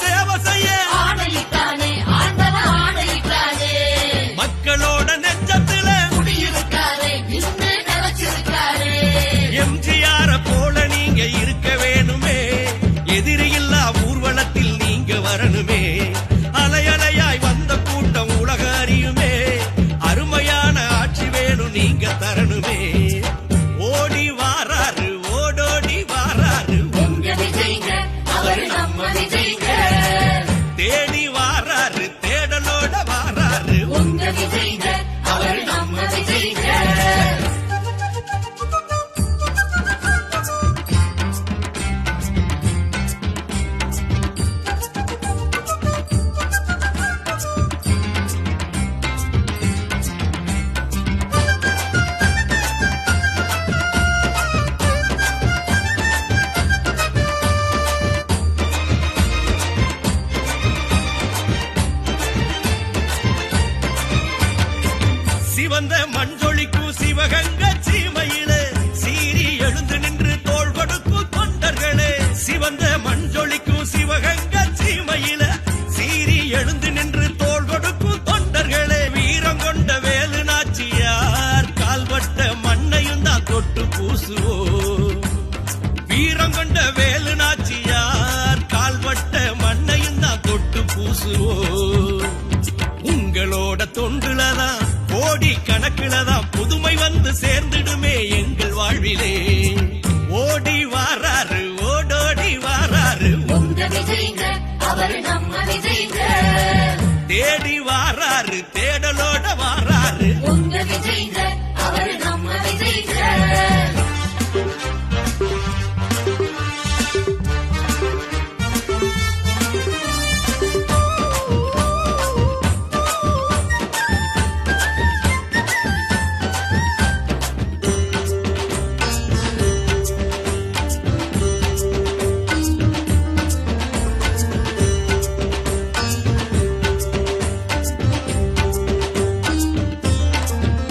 சேவை செய்ய ஆணையிட்டானே ஆண்டவன் ஆணையிட்டானே. மக்களோட நெஞ்சத்துல குடியிருக்காரே நின்று நிலைச்சிருக்காரே. எம்ஜிஆர போல நீங்க இருக்க வேணுமே, எதிரியில்லா ஊர்வலத்தில் நீங்க வரணுமே. அலையலையாய் வந்த கூட்டம் உலக அறியுமே, அருமையான ஆட்சி வேணும் நீங்க தரணுமே. ஓடி வாராரு ஓடோடி வாராரு உங்க விஜய்ங்க அவர் நம்ம விஜய்ங்க. தேடி வாராரு தேடலோட வாராரு உங்க விஜய்ங்க அவர் நம்ம விஜய்ங்க. சிவந்த மஞ்சொழிக்கும் சிவகங்க சீமையிலே சீறி எழுந்து நின்று தோள் கொடுக்கும் தொண்டர்களே. சிவந்த மஞ்சொழிக்கும் சிவகங்க சீமையில சீறி எழுந்து நின்று தோள் கொடுக்கும் தொண்டர்களே. வீரம் கொண்ட வேலு நாச்சியார் கால்பட்ட மண்ணையும் தான் தொட்டு பூசுவோம். வீரம் கொண்ட வேலு நாச்சியார் கால்பட்ட மண்ணையும் தான் தொட்டு பூசுவோம். உங்களோட தொண்டுலதான் கோடி கணக்குலதான் புதுமை வந்து சேர்ந்துடுமே எங்கள் வாழ்விலே. ஓடி வாராரு ஓடோடி வாராரு உங்க விஜய்ங்க அவர் நம்ம விஜய்ங்க. தேடி வாராரு தேடலோட வாராரு உங்க விஜய்ங்க